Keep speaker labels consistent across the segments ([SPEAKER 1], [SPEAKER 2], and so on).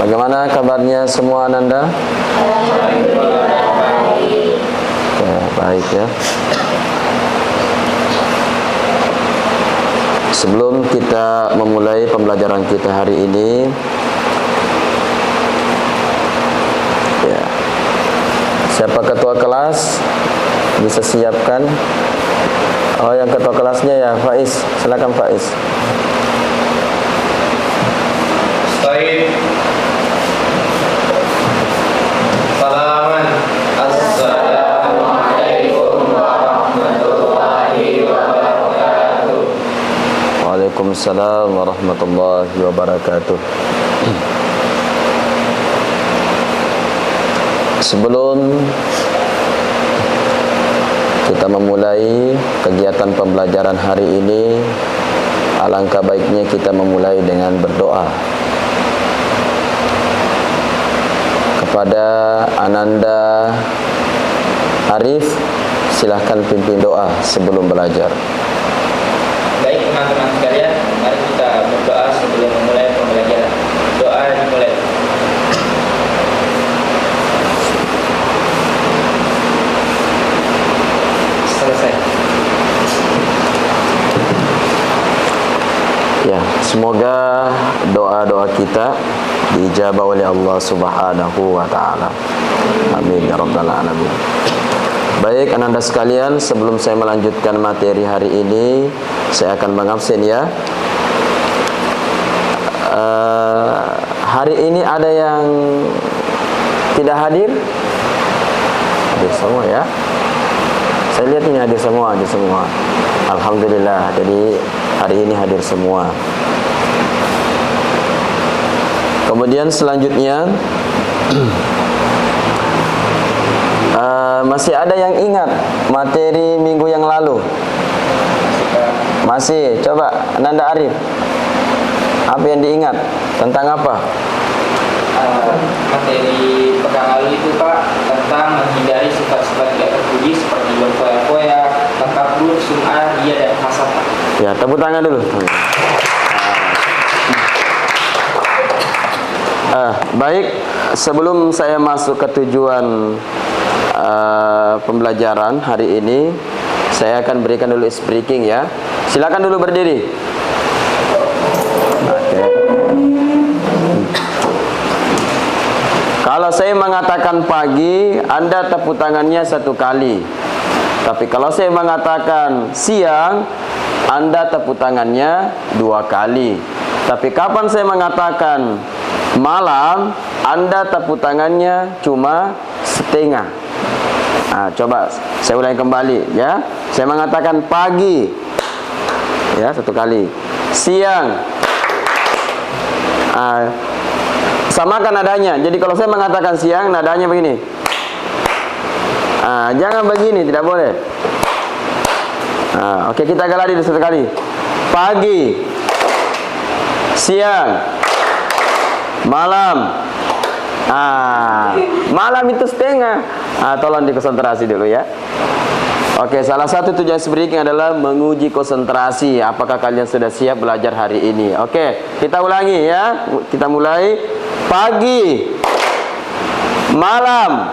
[SPEAKER 1] Bagaimana kabarnya semua Ananda? Ya, baik ya. Sebelum kita memulai pembelajaran kita hari ini, ya, siapa ketua kelas? Bisa siapkan. Oh, yang ketua kelasnya ya, Faiz. Silakan Faiz.
[SPEAKER 2] Baik. Salaman. Assalamualaikum warahmatullahi wabarakatuh.
[SPEAKER 1] Waalaikumsalam warahmatullahi wabarakatuh. Sebelum kita memulai kegiatan pembelajaran hari ini, alangkah baiknya kita memulai dengan berdoa. Kepada Ananda Arif, silahkan pimpin doa sebelum belajar.
[SPEAKER 2] Baik teman-teman sekalian, mari kita berdoa sebelum memulai pembelajaran. Doa dimulai. Selesai.
[SPEAKER 1] Ya, semoga doa-doa kita diijabah oleh Allah Subhanahu wa taala. Amin ya rabbal alamin. Baik Ananda sekalian, sebelum saya melanjutkan materi hari ini, saya akan mengabsen ya. Hari ini ada yang tidak hadir? Hadir semua ya. Saya lihat ini hadir semua, Alhamdulillah. Jadi hari ini hadir semua. Kemudian selanjutnya masih ada yang ingat materi minggu yang lalu? Masih? Coba Ananda Arif, apa yang diingat? Tentang apa?
[SPEAKER 2] Materi pekan lalu itu Pak, tentang menghindari sifat-sifat tidak terpuji seperti berfoya-foya, takabur, sum'ah, ria dan hasad.
[SPEAKER 1] Ya, tepuk tangan dulu. Baik, sebelum saya masuk ke tujuan pembelajaran hari ini, saya akan berikan dulu speaking ya. Silakan dulu berdiri. Oke. Kalau saya mengatakan pagi, Anda tepuk tangannya 1 kali. Tapi kalau saya mengatakan siang, Anda tepuk tangannya 2 kali. Tapi kapan saya mengatakan malam, Anda tepuk tangannya cuma setengah. Nah, coba saya ulangi kembali ya. Saya mengatakan pagi ya 1 kali. Siang, samakan nadanya. Jadi kalau saya mengatakan siang, nadanya begini. Jangan begini, tidak boleh. Oke, kita galadi 1 kali. Pagi, siang, malam. Malam itu setengah. Tolong dikonsentrasi dulu ya. Oke, salah satu tujuan speaking adalah menguji konsentrasi. Apakah kalian sudah siap belajar hari ini? Oke, kita ulangi ya. Kita mulai. Pagi, malam.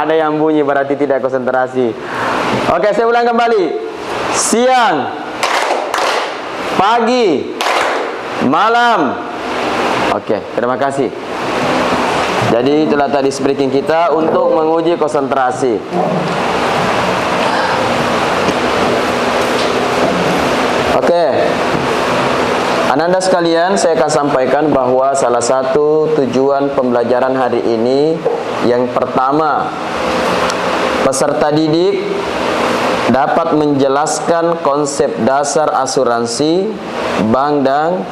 [SPEAKER 1] Ada yang bunyi berarti tidak konsentrasi. Oke, saya ulang kembali. Siang, pagi, malam. Oke, terima kasih. Jadi itulah tadi speaking kita untuk menguji konsentrasi. Oke, Ananda sekalian, saya akan sampaikan bahwa salah satu tujuan pembelajaran hari ini, yang pertama, peserta didik dapat menjelaskan konsep dasar asuransi, bank dan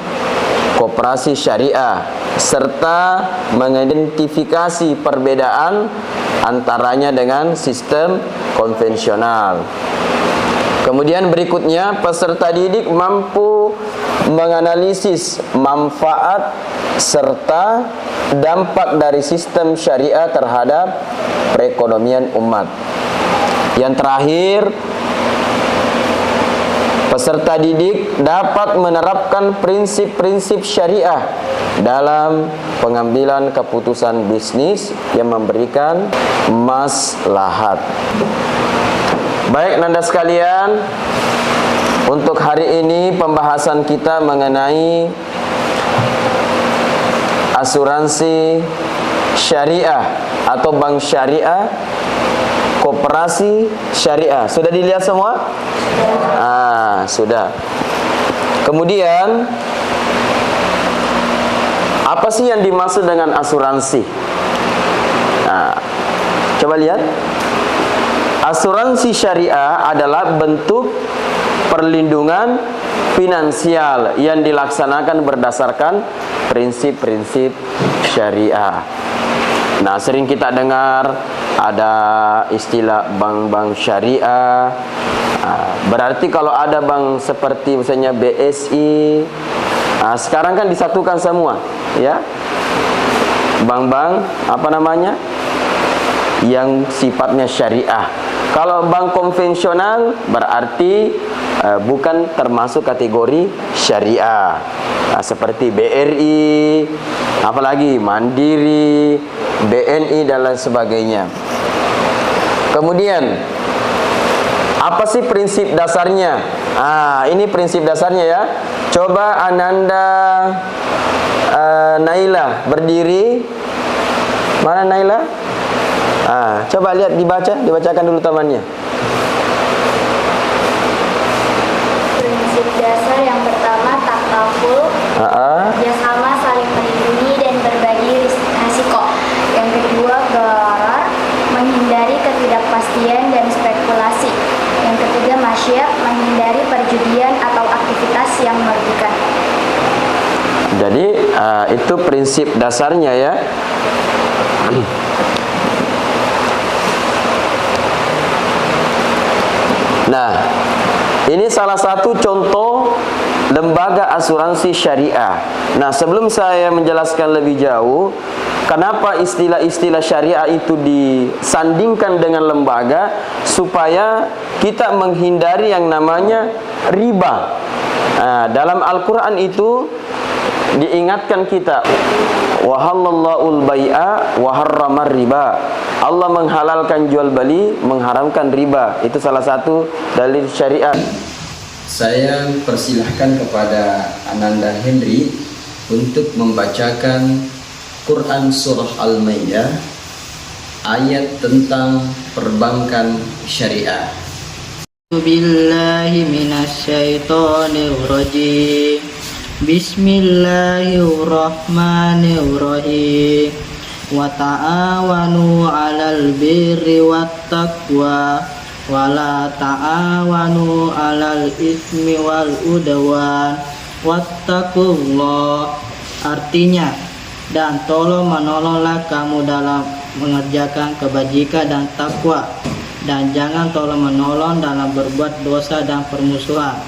[SPEAKER 1] koperasi syariah, serta mengidentifikasi perbedaan antaranya dengan sistem konvensional. Kemudian berikutnya, peserta didik mampu menganalisis manfaat serta dampak dari sistem syariah terhadap perekonomian umat. Yang terakhir, peserta didik dapat menerapkan prinsip-prinsip syariah dalam pengambilan keputusan bisnis yang memberikan maslahat. Baik, nanda sekalian, untuk hari ini pembahasan kita mengenai asuransi syariah atau bank syariah, koperasi syariah. Sudah dilihat semua? Sudah. Kemudian, apa sih yang dimaksud dengan asuransi? Coba lihat. Asuransi syariah adalah bentuk perlindungan finansial yang dilaksanakan berdasarkan prinsip-prinsip syariah. Nah, sering kita dengar ada istilah bank-bank syariah. Berarti kalau ada bank seperti misalnya BSI, sekarang kan disatukan semua, ya. Bank-bank apa namanya? Yang sifatnya syariah. Kalau bank konvensional berarti bukan termasuk kategori syariah. Seperti BRI, apalagi Mandiri, BNI dan lain sebagainya. Kemudian, apa sih prinsip dasarnya? Ini prinsip dasarnya ya. Coba Ananda Naila berdiri. Mana Naila? Coba lihat, dibacakan dulu tamannya.
[SPEAKER 3] Prinsip dasar yang pertama, takaful, kerjasama, saling melindungi dan berbagi risiko. Yang kedua, gharar, menghindari ketidakpastian dan spekulasi. Yang ketiga, masyiyah, menghindari perjudian atau aktivitas yang merugikan.
[SPEAKER 1] Jadi itu prinsip dasarnya ya. Nah, ini salah satu contoh lembaga asuransi syariah. Nah, sebelum saya menjelaskan lebih jauh, kenapa istilah-istilah syariah itu disandingkan dengan lembaga, supaya kita menghindari yang namanya riba. Dalam Al-Quran itu diingatkan kita, wa halallahu al-bai'a wa harramar riba. Allah menghalalkan jual beli, mengharamkan riba. Itu salah satu dalil syariat. Saya persilahkan kepada Ananda Henry untuk membacakan Quran Surah Al-Maidah, ayat tentang perbankan syariah.
[SPEAKER 4] Billahi minasyaitonir rajim. Bismillahirrahmanirrahim. Wa ta'awanu 'alal birri wat taqwa wa la ta'awanu 'alal itsmi wal udwan wattaqullah. Artinya, dan tolong menolonglah kamu dalam mengerjakan kebajikan dan takwa, dan jangan tolong menolong dalam berbuat dosa dan permusuhan.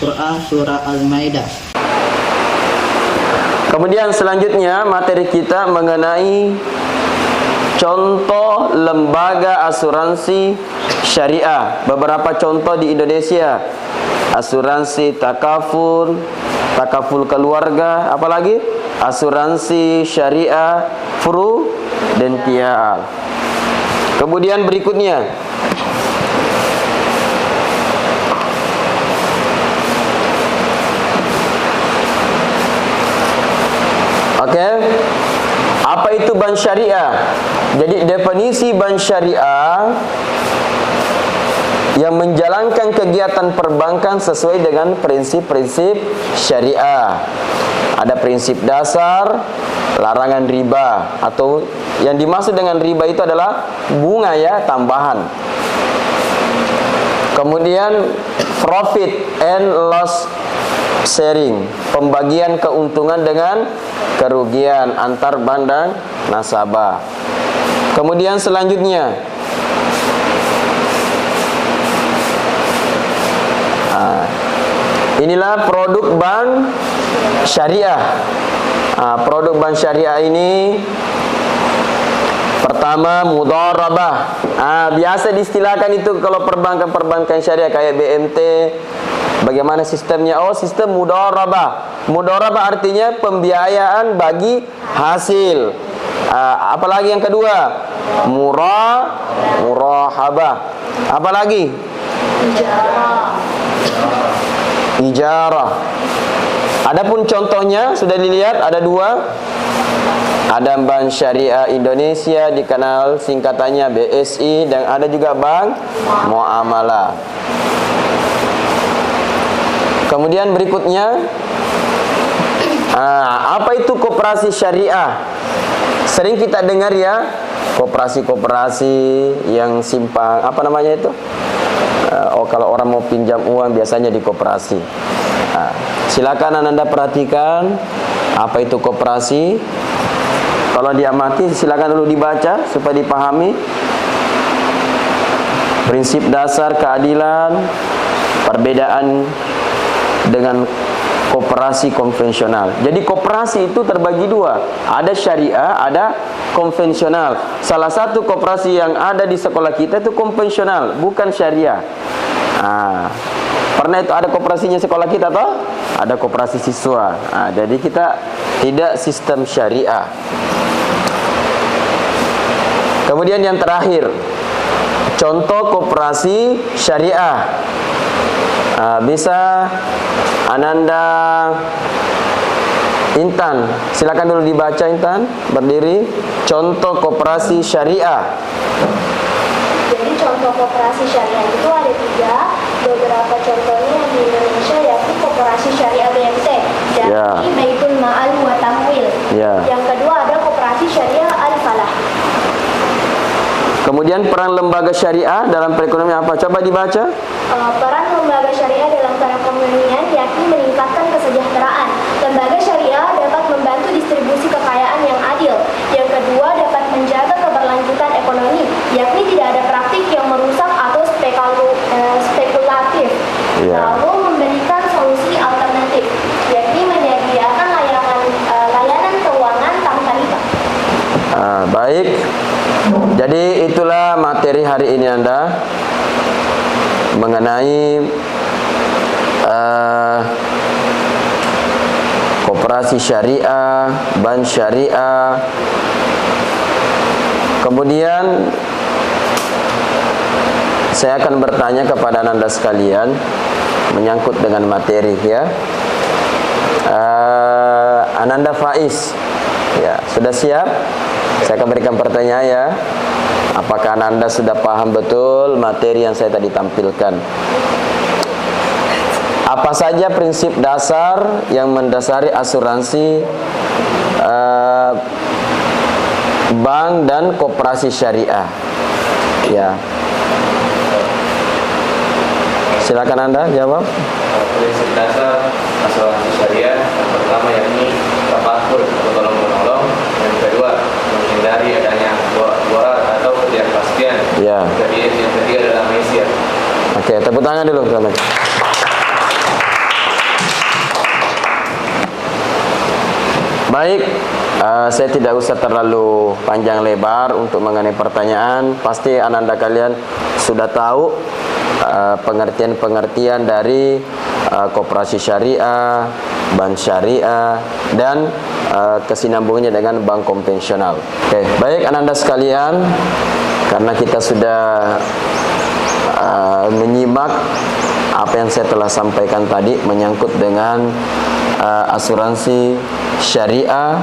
[SPEAKER 4] Quran Surah Al-Maidah.
[SPEAKER 1] Kemudian selanjutnya materi kita mengenai contoh lembaga asuransi syariah. Beberapa contoh di Indonesia. Asuransi takaful, takaful keluarga, apalagi asuransi syariah prudensial. Kemudian berikutnya, apa itu bank syariah? Jadi definisi bank syariah yang menjalankan kegiatan perbankan sesuai dengan prinsip-prinsip syariah. Ada prinsip dasar, larangan riba, atau yang dimaksud dengan riba itu adalah bunga ya, tambahan. Kemudian profit and loss sharing, pembagian keuntungan dengan kerugian antar bank dan nasabah. Kemudian selanjutnya, Inilah produk bank syariah. Produk bank syariah ini pertama mudharabah. Biasa diistilahkan itu kalau perbankan-perbankan syariah kayak BMT. Bagaimana sistemnya? Oh, sistem mudharabah. Mudharabah artinya pembiayaan bagi hasil. Apalagi yang kedua? Murahabah. Apalagi? Ijarah. Adapun contohnya sudah dilihat ada dua. Ada Bank Syariah Indonesia, dikenal singkatannya BSI, dan ada juga Bank Muamalah. Kemudian berikutnya, apa itu koperasi syariah? Sering kita dengar ya, koperasi-koperasi yang simpang, apa namanya itu? Kalau orang mau pinjam uang biasanya di koperasi. Silakan Anda perhatikan apa itu koperasi. Kalau diamati, silakan dulu dibaca supaya dipahami. Prinsip dasar keadilan, perbedaan dengan koperasi konvensional. Jadi koperasi itu terbagi dua, ada syariah, ada konvensional. Salah satu koperasi yang ada di sekolah kita itu konvensional, bukan syariah. Pernah itu ada koperasinya sekolah kita toh? Ada koperasi siswa. Jadi kita tidak sistem syariah. Kemudian yang terakhir, contoh koperasi syariah. Bisa Ananda Intan, silakan dulu dibaca Intan, berdiri. Contoh koperasi syariah.
[SPEAKER 3] Jadi contoh koperasi syariah itu ada 3. Beberapa contohnya di Indonesia yaitu koperasi syariah BMT dan Baitul Ma'al wa Tamwil. Yang kedua ada koperasi syariah Al-Falah.
[SPEAKER 1] Kemudian peran lembaga syariah dalam perekonomian apa? Coba dibaca.
[SPEAKER 3] Peran lembaga syariah dalam perekonomian yakni meningkatkan kesejahteraan. Lembaga syariah dapat membantu distribusi kekayaan yang adil. Yang kedua dapat menjaga keberlanjutan ekonomi, yakni tidak ada praktik yang merusak atau spekulatif. Lalu memberikan solusi alternatif, yakni menyediakan layanan keuangan tanpa riba.
[SPEAKER 1] Baik. Jadi itulah materi hari ini Anda mengenai koperasi syariah, bank syariah. Kemudian saya akan bertanya kepada Anda sekalian menyangkut dengan materi ya. Ananda Faiz, ya, sudah siap? Saya akan berikan pertanyaan ya. Apakah Anda sudah paham betul materi yang saya tadi tampilkan? Apa saja prinsip dasar yang mendasari asuransi bank dan koperasi syariah? Ya. Silakan Anda jawab.
[SPEAKER 5] Prinsip dasar asuransi syariah yang pertama yakni tafakur atau tolong menolong. Yang kedua menghindari adanya borak atau ketidakpastian. Yang ketiga adalah maisir.
[SPEAKER 1] Oke, tepuk tangan dulu teman. Baik, saya tidak usah terlalu panjang lebar untuk mengenai pertanyaan. Pasti Ananda kalian sudah tahu pengertian-pengertian dari koperasi syariah, bank syariah, dan kesinambungannya dengan bank konvensional. Oke, baik Ananda sekalian, karena kita sudah menyimak apa yang saya telah sampaikan tadi menyangkut dengan asuransi syariah,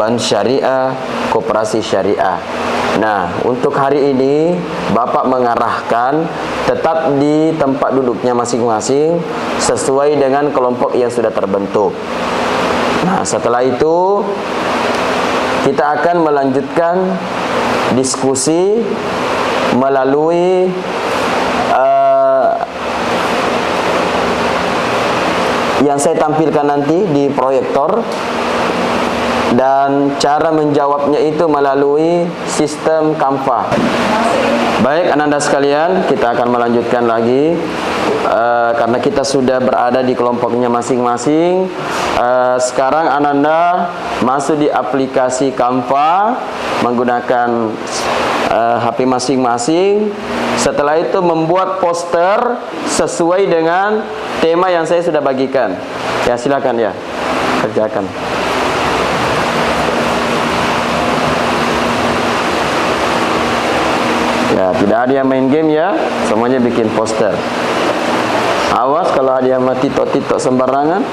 [SPEAKER 1] bank syariah, koperasi syariah. Nah, untuk hari ini Bapak mengarahkan tetap di tempat duduknya masing-masing sesuai dengan kelompok yang sudah terbentuk. Nah, setelah itu kita akan melanjutkan diskusi melalui yang saya tampilkan nanti di proyektor, dan cara menjawabnya itu melalui sistem Canva. Baik Ananda sekalian, kita akan melanjutkan lagi karena kita sudah berada di kelompoknya masing-masing. Sekarang Ananda masuk di aplikasi Canva menggunakan HP masing-masing. Setelah itu membuat poster sesuai dengan tema yang saya sudah bagikan. Ya, silakan ya, kerjakan. Ya, tidak ada yang main game ya, semuanya bikin poster. Awas kalau ada yang titok-titok sembarangan.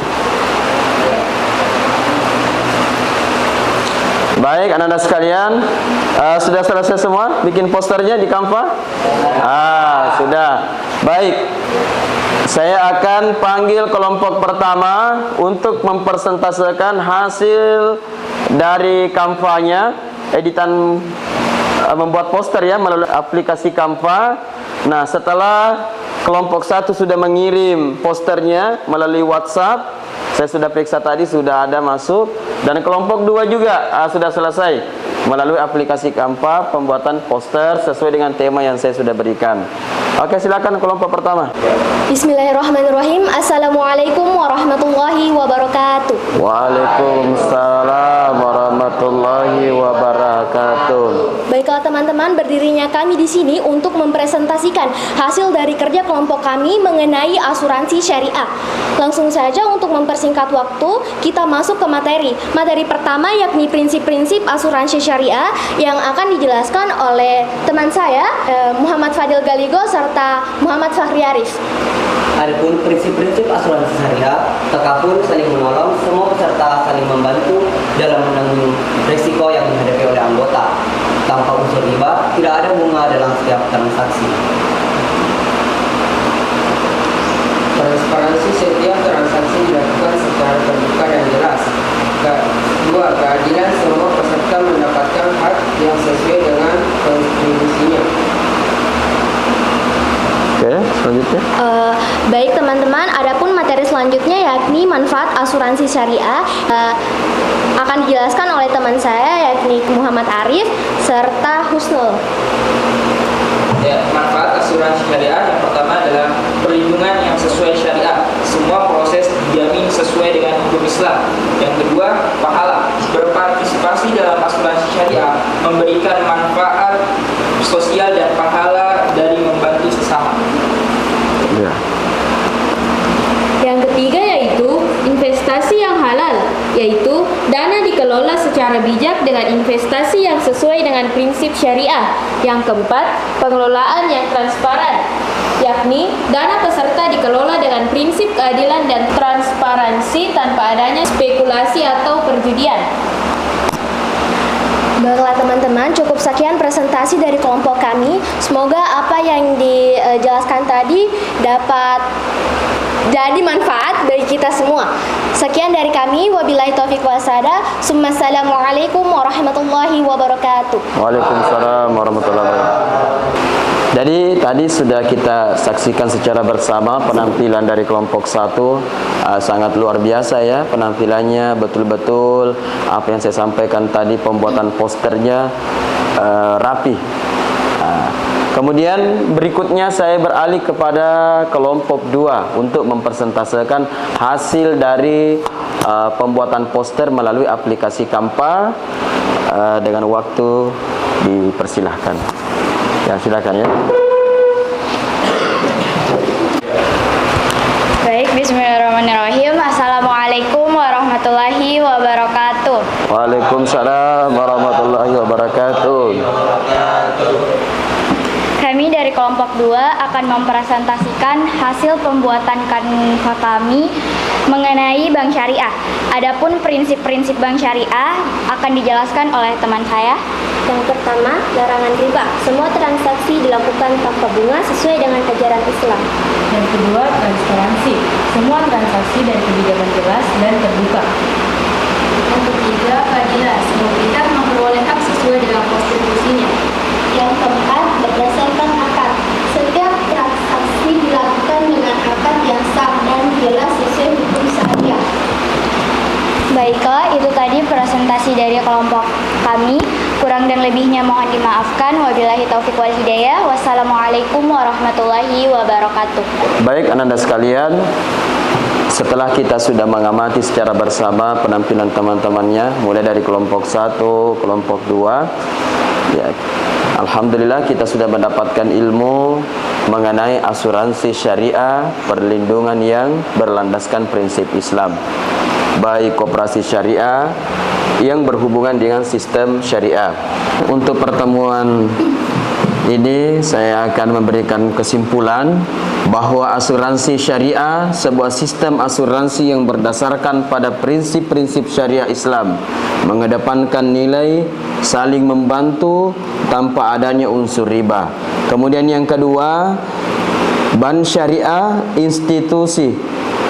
[SPEAKER 1] Baik, anak-anak sekalian, sudah selesai semua bikin posternya di Canva? Sudah. Baik, saya akan panggil kelompok pertama untuk mempresentasikan hasil dari Canva-nya, editan membuat poster ya melalui aplikasi Canva. Nah, setelah kelompok 1 sudah mengirim posternya melalui WhatsApp, saya sudah periksa tadi sudah ada masuk, dan kelompok 2 juga sudah selesai melalui aplikasi Canva pembuatan poster sesuai dengan tema yang saya sudah berikan. Oke, silakan kelompok pertama.
[SPEAKER 3] Bismillahirrahmanirrahim. Assalamualaikum warahmatullahi wabarakatuh.
[SPEAKER 1] Waalaikumsalam warahmatullahi wabarakatuh.
[SPEAKER 3] Baiklah teman-teman, berdirinya kami di sini untuk mempresentasikan hasil dari kerja kelompok kami mengenai asuransi syariah. Langsung saja untuk mempersingkat waktu, kita masuk ke materi. Materi pertama yakni prinsip-prinsip asuransi syariah yang akan dijelaskan oleh teman saya, Muhammad Fadil Galigo serta Muhammad Fahri Arif.
[SPEAKER 6] Adapun prinsip-prinsip asuransi syariah, takaful saling menolong, semua peserta saling membantu dalam menanggung risiko yang dihadapi oleh anggota. Tanpa unsur riba, tidak ada bunga dalam setiap transaksi.
[SPEAKER 2] Transparansi setiap transaksi dilakukan secara terbuka dan jelas. Kedua, keadilan, semua peserta mendapatkan hak yang sesuai dengan kontribusinya.
[SPEAKER 1] Oke, selanjutnya.
[SPEAKER 3] Baik teman-teman, adapun materi selanjutnya yakni manfaat asuransi syariah akan dijelaskan oleh teman saya yakni Muhammad Arif serta Husnul.
[SPEAKER 2] Ya, manfaat asuransi syariah yang pertama adalah perlindungan yang sesuai syariah. Semua proses dijamin sesuai dengan hukum Islam. Yang kedua, pahala. Berpartisipasi dalam asuransi syariah memberikan manfaat sosial dan pahala dari membantu sesama.
[SPEAKER 1] Ya.
[SPEAKER 7] Yang ketiga yaitu investasi yang halal, yaitu dana dikelola secara bijak dengan investasi yang sesuai dengan prinsip syariah. Yang keempat, pengelolaan yang transparan, yakni dana peserta dikelola dengan prinsip keadilan dan transparansi tanpa adanya spekulasi atau perjudian.
[SPEAKER 3] Baiklah teman-teman, cukup sekian presentasi dari kelompok kami. Semoga apa yang dijelaskan tadi dapat jadi manfaat bagi kita semua. Sekian dari kami, wabillahi taufiq wasada. Assalamualaikum warahmatullahi wabarakatuh.
[SPEAKER 1] Waalaikumsalam warahmatullahi wabarakatuh. Jadi tadi sudah kita saksikan secara bersama penampilan dari kelompok 1. Sangat luar biasa ya penampilannya, betul-betul apa yang saya sampaikan tadi, pembuatan posternya rapi. Kemudian berikutnya saya beralih kepada kelompok 2 untuk mempresentasikan hasil dari pembuatan poster melalui aplikasi Canva. Dengan waktu dipersilahkan. Ya, silakan ya.
[SPEAKER 7] Baik, bismillahirrahmanirrahim. Assalamualaikum warahmatullahi wabarakatuh.
[SPEAKER 1] Waalaikumsalam warahmatullahi wabarakatuh.
[SPEAKER 7] Kami dari kelompok 2 akan mempresentasikan hasil pembuatan Canva kami mengenai bank syariah. Adapun prinsip-prinsip bank syariah akan dijelaskan oleh teman saya.
[SPEAKER 3] Yang pertama, larangan riba. Semua transaksi dilakukan tanpa bunga sesuai dengan ajaran Islam.
[SPEAKER 8] Yang kedua, transparansi. Semua transaksi dan kebijakan jelas dan terbuka.
[SPEAKER 7] Yang ketiga, keadilan. Semua pihak memperoleh hak sesuai dengan konstitusinya.
[SPEAKER 3] Yang keempat, berdasarkan akad. Setiap transaksi dilakukan dengan akad yang sah dan jelas sesuai hukum syariah.
[SPEAKER 7] Baiklah, itu tadi presentasi dari kelompok kami.
[SPEAKER 3] Kurang dan lebihnya mohon dimaafkan. Wabillahi taufiq wal hidayah. Wassalamualaikum warahmatullahi wabarakatuh.
[SPEAKER 1] Baik, Ananda sekalian, setelah kita sudah mengamati secara bersama penampilan teman-temannya, mulai dari kelompok 1, kelompok 2, ya, alhamdulillah kita sudah mendapatkan ilmu mengenai asuransi syariah, perlindungan yang berlandaskan prinsip Islam, baik koperasi syariah yang berhubungan dengan sistem syariah. Untuk pertemuan ini saya akan memberikan kesimpulan bahwa asuransi syariah sebuah sistem asuransi yang berdasarkan pada prinsip-prinsip syariah Islam, mengedepankan nilai saling membantu tanpa adanya unsur riba. Kemudian yang kedua, bank syariah institusi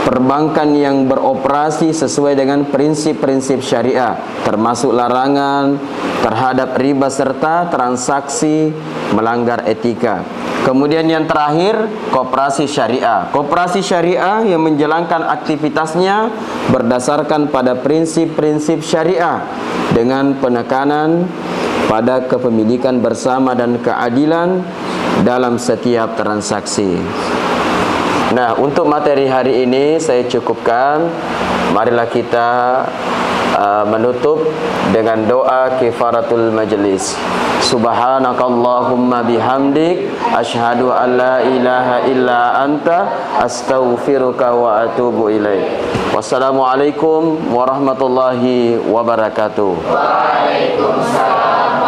[SPEAKER 1] perbankan yang beroperasi sesuai dengan prinsip-prinsip syariah, termasuk larangan terhadap riba serta transaksi melanggar etika. Kemudian yang terakhir, koperasi syariah. Koperasi syariah yang menjalankan aktivitasnya berdasarkan pada prinsip-prinsip syariah dengan penekanan pada kepemilikan bersama dan keadilan dalam setiap transaksi. Nah, untuk materi hari ini saya cukupkan. Marilah kita menutup dengan doa kifaratul majlis. Subhanakallahumma bihamdik asyhadu an la ilaha illa anta astaghfiruka wa atubu ilaik. Wassalamualaikum warahmatullahi wabarakatuh.
[SPEAKER 7] Waalaikumsalam.